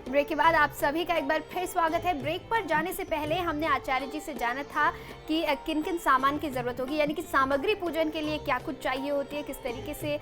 Break के बाद आप सभी का एक बार फिर स्वागत है। ब्रेक पर जाने से पहले हमने आचार्य जी से जाना था कि किन किन सामान की ज़रूरत होगी, यानी कि सामग्री पूजन के लिए क्या कुछ चाहिए होती है, किस तरीके से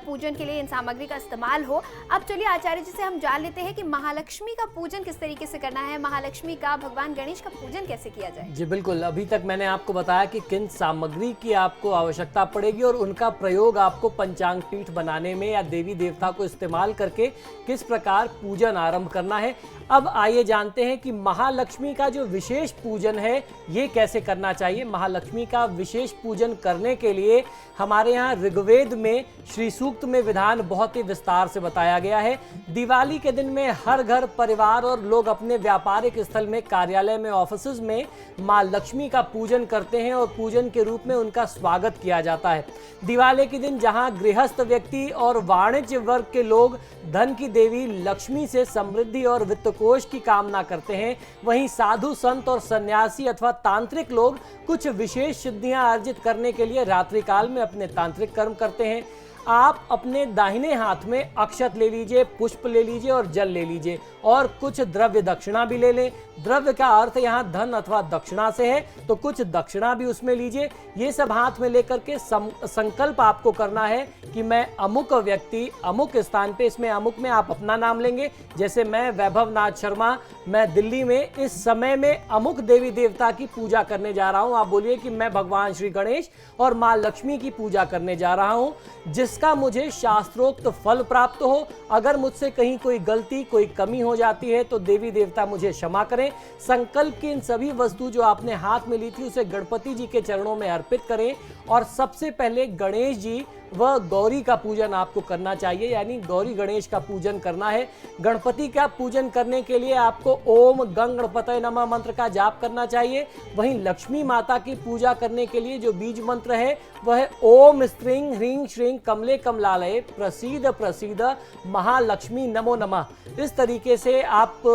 पूजन के लिए इन सामग्री का इस्तेमाल हो। अब चलिए आचार्य जी से हम जान लेते हैं कि महालक्ष्मी का पूजन किस तरीके से करना है, महालक्ष्मी का, भगवान गणेश का पूजन कैसे किया जाए। जी बिल्कुल, अभी तक मैंने आपको बताया कि किन सामग्री की आपको आवश्यकता पड़ेगी और उनका प्रयोग आपको पंचांग पीठ बनाने में या देवी देवता को इस्तेमाल करके किस प्रकार पूजन आरंभ करना है। अब आइए जानते हैं कि महालक्ष्मी का जो विशेष पूजन है ये कैसे करना चाहिए। महालक्ष्मी का विशेष पूजन करने के लिए हमारे यहाँ ऋग्वेद में श्री सूक्त में विधान बहुत ही विस्तार से बताया गया है। दिवाली के दिन में हर घर परिवार और लोग अपने व्यापारिक स्थल में, कार्यालय में, ऑफिस में माँ लक्ष्मी का पूजन करते हैं और पूजन के रूप में उनका स्वागत किया जाता है। दिवाली के दिन जहाँ गृहस्थ व्यक्ति और वाणिज्य वर्ग के लोग धन की देवी लक्ष्मी से समृद्धि और वित्त कोष की कामना करते हैं, वहीं साधु संत और सन्यासी अथवा तांत्रिक लोग कुछ विशेष सिद्धियां अर्जित करने के लिए रात्रि काल में अपने तांत्रिक कर्म करते हैं। आप अपने दाहिने हाथ में अक्षत ले लीजिए, पुष्प ले लीजिए और जल ले लीजिए और कुछ द्रव्य दक्षिणा भी ले लें। द्रव्य का अर्थ यहाँ धन अथवा दक्षिणा से है, तो कुछ दक्षिणा भी उसमें लीजिए। ये सब हाथ में लेकर के संकल्प आपको करना है कि मैं अमुक व्यक्ति अमुक स्थान पे, इसमें अमुक में आप अपना नाम लेंगे, जैसे मैं वैभव नाथ शर्मा, मैं दिल्ली में इस समय में अमुक देवी देवता की पूजा करने जा रहा हूँ। आप बोलिए कि मैं भगवान श्री गणेश और माँ लक्ष्मी की पूजा करने जा रहा हूँ, जिसका मुझे शास्त्रोक्त फल प्राप्त हो। अगर मुझसे कहीं कोई गलती, कोई कमी हो जाती है तो देवी देवता मुझे क्षमा करें। संकल्प की इन सभी वस्तु जो आपने हाथ में ली थी उसे गणपति जी के चरणों में अर्पित करें और सबसे पहले गणेश जी व गौरी का पूजन आपको करना चाहिए, यानी गौरी गणेश का पूजन करना है। गणपति का पूजन करने के लिए आपको ओम गंग गणपतये नमः मंत्र का जाप करना चाहिए। वहीं लक्ष्मी माता की पूजा करने के लिए जो बीज मंत्र है वह है ओम स्त्रीं ह्रीं श्रीं कमले कमलालये प्रसीद प्रसीद महालक्ष्मी नमो नमः। इस तरीके से आप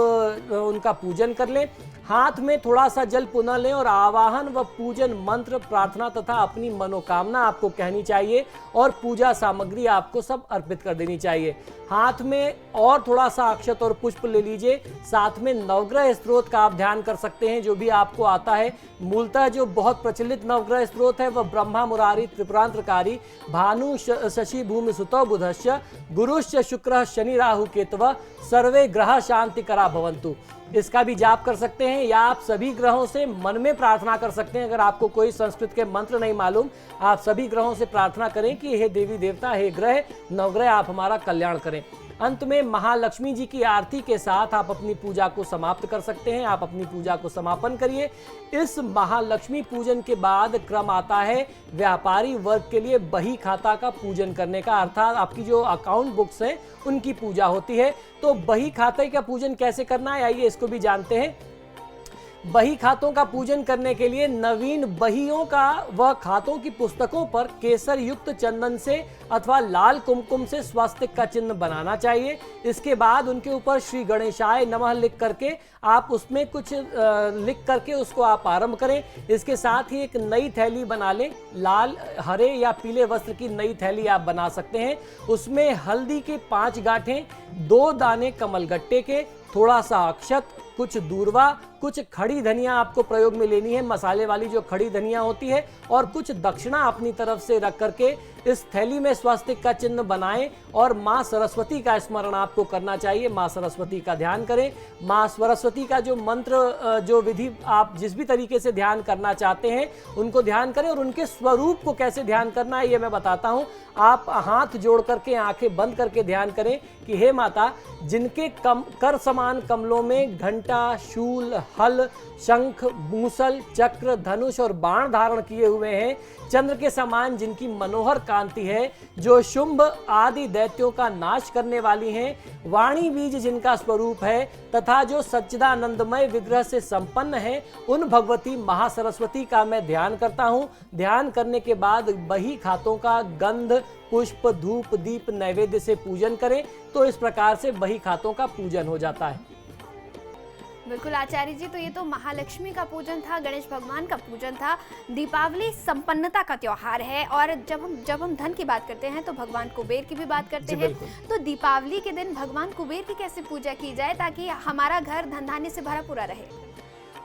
उनका पूजन कर लें। हाथ में थोड़ा सा जल पुनः लें और आवाहन व पूजन मंत्र, प्रार्थना तथा अपनी मनोकामना आपको कहनी चाहिए और पूजा सामग्री आपको सब अर्पित कर देनी चाहिए। हाथ में और थोड़ा सा अक्षत और पुष्प ले लीजिए। साथ में नवग्रह स्त्रोत का आप ध्यान कर सकते हैं, जो भी आपको आता है। मूलतः जो बहुत प्रचलित नवग्रह स्त्रोत है वह ब्रह्मा मुरारी त्रिपुरांतकारी भानु शशि भूमि सुतो बुधश्च गुरुश्च शुक्र शनि राहु केतव सर्वे ग्रह शांति करा भवंतु। इसका भी जाप कर सकते हैं या आप सभी ग्रहों से मन में प्रार्थना कर सकते हैं। अगर आपको कोई संस्कृत के मंत्र नहीं मालूम, आप सभी ग्रहों से प्रार्थना करें कि हे देवी देवता, हे ग्रह नवग्रह, आप हमारा कल्याण करें। अंत में महालक्ष्मी जी की आरती के साथ आप अपनी पूजा को समाप्त कर सकते हैं। आप अपनी पूजा को समापन करिए। इस महालक्ष्मी पूजन के बाद क्रम आता है व्यापारी वर्ग के लिए बही खाता का पूजन करने का, अर्थात आपकी जो अकाउंट बुक्स हैं उनकी पूजा होती है। तो बही खाते का पूजन कैसे करना है, आइए इसको भी जानते हैं। बही खातों का पूजन करने के लिए नवीन बहियों का व खातों की पुस्तकों पर केसर युक्त चंदन से अथवा लाल कुमकुम से स्वस्तिक का चिन्ह बनाना चाहिए। इसके बाद उनके ऊपर श्री गणेशाय नमः लिख करके आप उसमें कुछ लिख करके उसको आप आरंभ करें। इसके साथ ही एक नई थैली बना लें, लाल, हरे या पीले वस्त्र की नई थैली आप बना सकते हैं। उसमें हल्दी के 5 गांठें, 2 दाने कमलगट्टे के, थोड़ा सा अक्षत, कुछ दूर्वा, कुछ खड़ी धनिया आपको प्रयोग में लेनी है, मसाले वाली जो खड़ी धनिया होती है, और कुछ दक्षिणा अपनी तरफ से रख करके इस थैली में स्वस्तिक का चिन्ह बनाएं और माँ सरस्वती का स्मरण आपको करना चाहिए। माँ सरस्वती का ध्यान करें। माँ सरस्वती का जो मंत्र, जो विधि आप जिस भी तरीके से ध्यान करना चाहते हैं उनको ध्यान करें और उनके स्वरूप को कैसे ध्यान करना है ये मैं बताता हूँ। आप हाथ जोड़ करके, आंखें बंद करके ध्यान करें कि हे माता, जिनके कर समान कमलों में घंटा, शूल, हल, शंख, मूसल, चक्र, धनुष और बाण धारण किए हुए हैं, चंद्र के समान जिनकी मनोहर कांति है, जो शुंभ आदि दैत्यों का नाश करने वाली हैं, वाणी बीज जिनका स्वरूप है तथा जो सच्चिदानंदमय विग्रह से संपन्न है, उन भगवती महासरस्वती का मैं ध्यान करता हूँ। ध्यान करने के बाद बही खातों का गंध, पुष्प, धूप, दीप, नैवेद्य से पूजन करें। तो इस प्रकार से बही खातों का पूजन हो जाता है। बिल्कुल आचार्य जी, तो ये तो महालक्ष्मी का पूजन था, गणेश भगवान का पूजन था। दीपावली संपन्नता का त्योहार है और जब हम धन की बात करते हैं तो भगवान कुबेर की भी बात करते हैं। तो दीपावली के दिन भगवान कुबेर की कैसे पूजा की जाए ताकि हमारा घर धन धान्य से भरा पूरा रहे?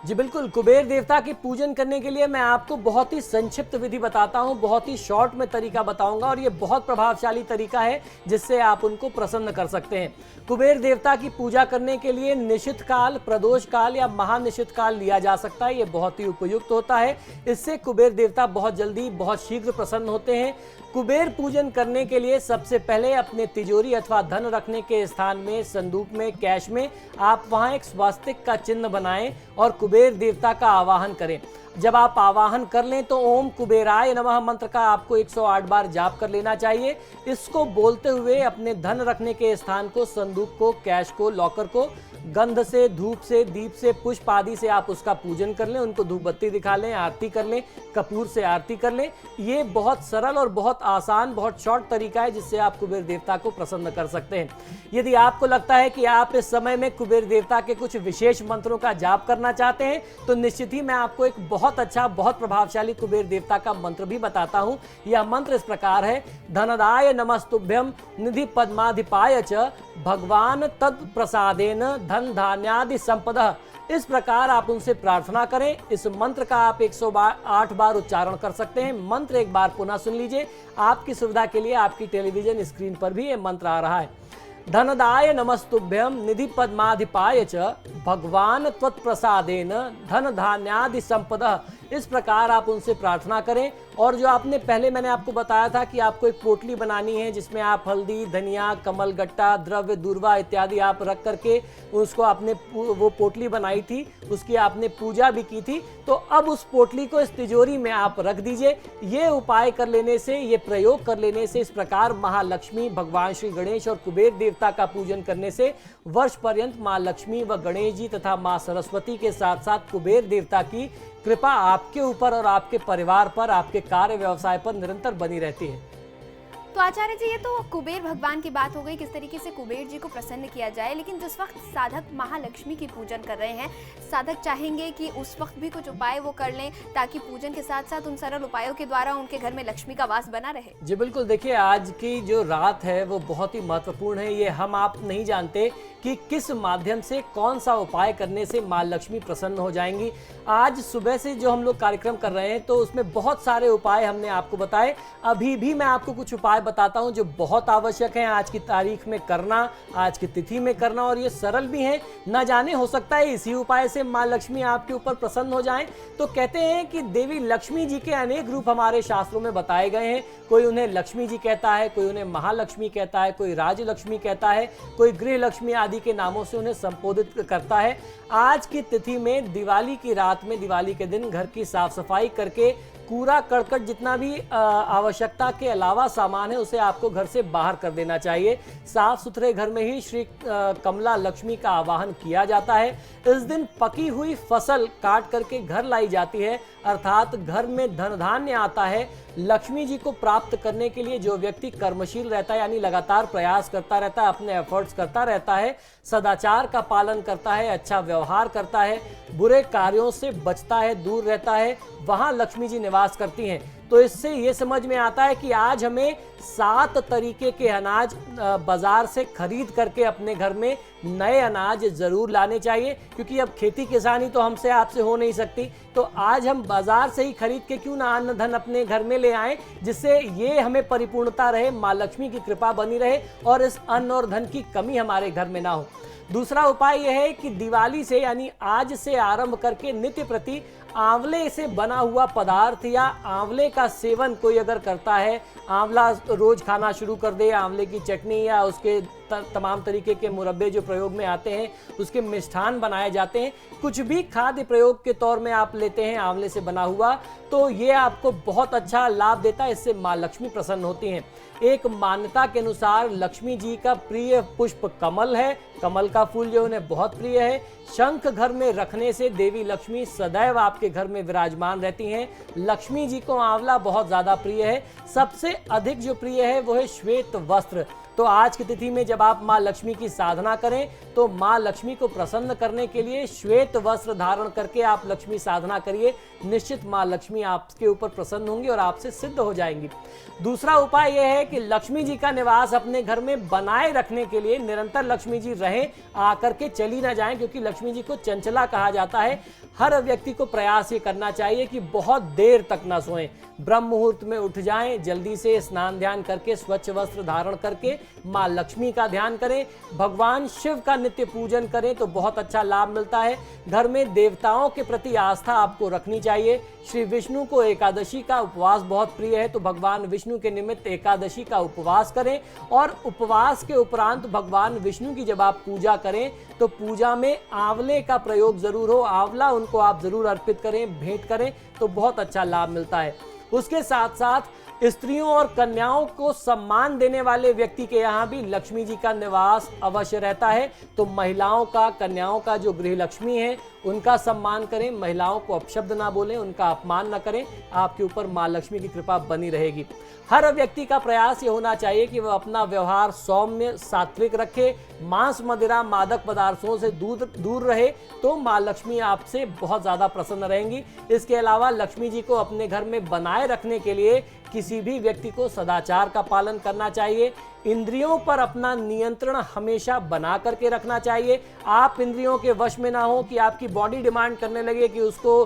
जी बिल्कुल, कुबेर देवता के पूजन करने के लिए मैं आपको बहुत ही संक्षिप्त विधि बताता हूँ, बहुत ही शॉर्ट में तरीका बताऊंगा और ये बहुत प्रभावशाली तरीका है जिससे आप उनको प्रसन्न कर सकते हैं। कुबेर देवता की पूजा करने के लिए निशित काल, प्रदोष काल या महानिशित काल लिया जा सकता है। ये बहुत ही उपयुक्त होता है, इससे कुबेर देवता बहुत जल्दी, बहुत शीघ्र प्रसन्न होते हैं। कुबेर पूजन करने के लिए सबसे पहले अपने तिजोरी अथवा धन रखने के स्थान में, संदूक में, कैश में आप वहां एक स्वास्तिक का चिन्ह बनाएं और कुबेर देवता का आवाहन करें। जब आप आवाहन कर लें तो ओम कुबेराय नमः मंत्र का आपको 108 बार जाप कर लेना चाहिए। इसको बोलते हुए अपने धन रखने के स्थान को, संदूक को, कैश को, लॉकर को गंध से, धूप से, दीप से, पुष्प आदि से आप उसका पूजन कर लें, उनको धूप बत्ती दिखा लें, आरती कर लें, कपूर से आरती कर लें। ये बहुत सरल और बहुत आसान, बहुत शॉर्ट तरीका है जिससे आप कुबेर देवता को प्रसन्न कर सकते हैं। यदि आपको लगता है कि आप इस समय में कुबेर देवता के कुछ विशेष मंत्रों का जाप करना चाहते हैं तो निश्चित ही मैं आपको एक बहुत अच्छा, बहुत प्रभावशाली कुबेर देवता का मंत्र भी बताता हूं। यह मंत्र इस प्रकार है: धनदाय नमस्तुभ्यम निधि पद्माधिपाय च भगवान तद प्रसादेन धन धान्यादि संपदा। इस प्रकार आप उनसे प्रार्थना करें। इस मंत्र का आप 108 बार उच्चारण कर सकते हैं। मंत्र एक बार पुनः सुन लीजिए, आपकी सुविधा के लिए आपकी टेलीविजन स्क्रीन पर भी यह मंत्र आ रहा है। धनदाय नमस्तुभ्यम निधि पद्माधिपाय च भगवान त्वत्प्रसादेन धन धान्यादि संपदा। इस प्रकार आप उनसे प्रार्थना करें। और जो आपने पहले मैंने आपको बताया था कि आपको एक पोटली बनानी है जिसमें आप हल्दी, धनिया, कमल गट्टा, द्रव्य, दूर्वा इत्यादि आप रख करके उसको आपने वो पोटली बनाई थी, उसकी आपने पूजा भी की थी। तो अब उस पोटली को इस तिजोरी में आप रख दीजिए। ये उपाय कर लेने से, ये प्रयोग कर लेने से, इस प्रकार महालक्ष्मी, भगवान श्री गणेश और कुबेर देवता का पूजन करने से वर्ष पर्यंत माँ लक्ष्मी व गणेश जी तथा माँ सरस्वती के साथ साथ कुबेर देवता की कृपा आपके ऊपर और आपके परिवार पर, आपके कार्य व्यवसाय पर निरंतर बनी रहती है। तो आचार्य जी, ये तो कुबेर भगवान की बात हो गई, किस तरीके से कुबेर जी को प्रसन्न किया जाए। लेकिन जिस वक्त साधक महालक्ष्मी की पूजन कर रहे हैं, साधक चाहेंगे कि उस वक्त भी कुछ उपाय वो कर लें ताकि पूजन के साथ साथ उन सरल उपायों के द्वारा उनके घर में लक्ष्मी का वास बना रहे। जी बिल्कुल, देखिए आज की जो रात है वो बहुत ही महत्वपूर्ण है। ये हम आप नहीं जानते कि किस माध्यम से, कौन सा उपाय करने से माँ लक्ष्मी प्रसन्न हो जाएंगी। आज सुबह से जो हम लोग कार्यक्रम कर रहे हैं तो उसमें बहुत सारे उपाय हमने आपको बताए। अभी भी मैं आपको कुछ उपाय बताता हूं जो बहुत आवश्यक हैं आज की तारीख में करना, आज की तिथि में करना, और ये सरल भी हैं। न जाने हो सकता है इसी उपाय से माँ लक्ष्मी आपके ऊपर प्रसन्न हो जाएं। तो कहते हैं कि देवी लक्ष्मी जी के अनेक रूप हमारे शास्त्रों में बताए गए हैं। कोई उन्हें लक्ष्मी जी कहता है, कोई उन्हें महालक्ष्मी कहता है, कोई राजलक्ष्मी कहता है, कोई गृह लक्ष्मी आदि के नामों से उन्हें संबोधित करता है। आज की तिथि में, दिवाली की रात में, दिवाली के दिन घर की साफ सफाई करके कूड़ा करकट जितना भी आवश्यकता के अलावा सामान है उसे आपको घर से बाहर कर देना चाहिए। साफ सुथरे घर में ही श्री कमला लक्ष्मी का आवाहन किया जाता है। इस दिन पकी हुई फसल काट करके घर लाई जाती है, अर्थात घर में धन धान्य आता है। लक्ष्मी जी को प्राप्त करने के लिए जो व्यक्ति कर्मशील रहता है, यानी लगातार प्रयास करता रहता है, अपने एफर्ट्स करता रहता है, सदाचार का पालन करता है, अच्छा व्यवहार करता है, बुरे कार्यों से बचता है, दूर रहता है, वहां लक्ष्मी जी निवास करती हैं। तो इससे ये समझ में आता है कि आज हमें 7 तरीके के अनाज बाजार से खरीद करके अपने घर में नए अनाज जरूर लाने चाहिए, क्योंकि अब खेती किसानी तो हमसे आपसे हो नहीं सकती। तो आज हम बाजार से ही खरीद के क्यों ना अन्न धन अपने घर में ले आएं, जिससे ये हमें परिपूर्णता रहे, माँ लक्ष्मी की कृपा बनी रहे और इस अन्न और धन की कमी हमारे घर में ना हो। दूसरा उपाय यह है कि दिवाली से, यानी आज से आरंभ करके नित्य प्रति आंवले से बना हुआ पदार्थ या आंवले का सेवन कोई अगर करता है, आंवला रोज खाना शुरू कर दे, आंवले की चटनी या उसके तमाम तरीके के मुरब्बे जो प्रयोग में आते हैं, उसके मिष्ठान बनाए जाते हैं, कुछ भी खाद्य प्रयोग के तौर में आप लेते हैं आंवले से बना हुआ, तो ये आपको बहुत अच्छा लाभ देता है। इससे माँ लक्ष्मी प्रसन्न होती हैं। एक मान्यता के अनुसार लक्ष्मी जी का प्रिय पुष्प कमल है। कमल का फूल जो उन्हें बहुत प्रिय है। शंख घर में रखने से देवी लक्ष्मी सदैव आपके घर में विराजमान रहती हैं। लक्ष्मी जी को आंवला बहुत ज्यादा प्रिय है। सबसे अधिक जो प्रिय है वो है श्वेत वस्त्र। तो आज की तिथि में जब आप माँ लक्ष्मी की साधना करें तो माँ लक्ष्मी को प्रसन्न करने के लिए श्वेत वस्त्र धारण करके आप लक्ष्मी साधना करिए। निश्चित माँ लक्ष्मी आपके ऊपर प्रसन्न होंगी और आपसे सिद्ध हो जाएंगी। दूसरा उपाय यह है कि लक्ष्मी जी का निवास अपने घर में बनाए रखने के लिए निरंतर लक्ष्मी जी रहें, आकर के चली ना जाएं, क्योंकि लक्ष्मी जी को चंचला कहा जाता है। हर व्यक्ति को प्रयास ये करना चाहिए कि बहुत देर तक ना सोएं, ब्रह्म मुहूर्त में उठ जाएं, जल्दी से स्नान ध्यान करके स्वच्छ वस्त्र धारण करके माँ लक्ष्मी का ध्यान करें, भगवान शिव का नित्य पूजन करें तो बहुत अच्छा लाभ मिलता है। घर में देवताओं के प्रति आस्था आपको रखनी चाहिए। श्री विष्णु को एकादशी का उपवास बहुत प्रिय है, तो भगवान विष्णु के निमित्त एकादशी का उपवास करें और उपवास के उपरांत भगवान विष्णु की जब आप पूजा करें तो पूजा में आंवले का प्रयोग जरूर हो, आंवला उनको आप जरूर अर्पित करें, भेंट करें तो बहुत अच्छा लाभ मिलता है। उसके साथ साथ स्त्रियों और कन्याओं को सम्मान देने वाले व्यक्ति के यहाँ भी लक्ष्मी जी का निवास अवश्य रहता है, तो महिलाओं का, कन्याओं का जो गृह लक्ष्मी है उनका सम्मान करें, महिलाओं को अपशब्द ना बोलें, उनका अपमान ना करें, आपके ऊपर माँ लक्ष्मी की कृपा बनी रहेगी। हर व्यक्ति का प्रयास ये होना चाहिए कि वह अपना व्यवहार सौम्य सात्विक रखे, मांस मदिरा मादक पदार्थों से दूर रहे तो माँ लक्ष्मी आपसे बहुत ज़्यादा प्रसन्न रहेंगी। इसके अलावा लक्ष्मी जी को अपने घर में बनाए रखने के लिए किसी भी व्यक्ति को सदाचार का पालन करना चाहिए। इंद्रियों पर अपना नियंत्रण हमेशा बना करके रखना चाहिए। आप इंद्रियों के वश में ना हो कि आपकी बॉडी डिमांड करने लगे कि उसको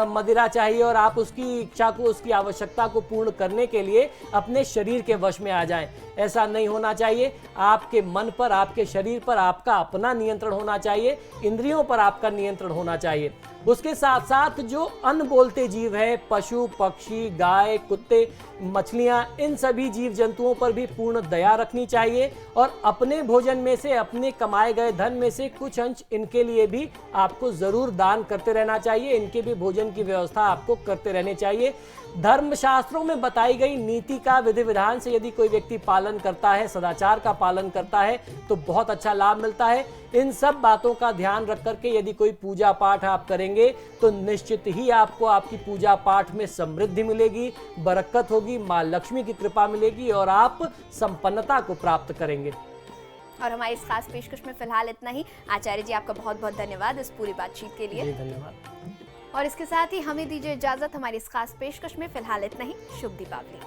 मदिरा चाहिए और आप उसकी इच्छा को, उसकी आवश्यकता को पूर्ण करने के लिए अपने शरीर के वश में आ जाएं। ऐसा नहीं होना चाहिए। आपके मन पर, आपके शरीर पर आपका अपना नियंत्रण होना चाहिए, इंद्रियों पर आपका नियंत्रण होना चाहिए। उसके साथ साथ जो अन्न बोलते जीव है, पशु पक्षी, गाय, कुत्ते, मछलियां, इन सभी जीव जंतुओं पर भी पूर्ण दया रखनी चाहिए और अपने भोजन में से, अपने कमाए गए धन में से कुछ अंश इनके लिए भी आपको जरूर दान करते रहना चाहिए। इनके भी भोजन की व्यवस्था आपको करते रहने चाहिए। धर्मशास्त्रों में बताई गई नीति का विधि विधान से यदि कोई व्यक्ति पालन करता है, सदाचार का पालन करता है तो बहुत अच्छा लाभ मिलता है। इन सब बातों का ध्यान रख करके यदि कोई पूजा पाठ आप करेंगे तो निश्चित ही आपको आपकी पूजा पाठ में समृद्धि मिलेगी, बरकत होगी, माँ लक्ष्मी की कृपा मिलेगी और आप संपन्नता को प्राप्त करेंगे। और हमारी इस खास पेशकश में फिलहाल इतना ही। आचार्य जी, आपका बहुत बहुत धन्यवाद इस पूरी बातचीत के लिए। जी धन्यवाद। और इसके साथ ही हमें दीजिए इजाजत। हमारी इस खास पेशकश में फिलहाल इतना ही। शुभ दीपावली।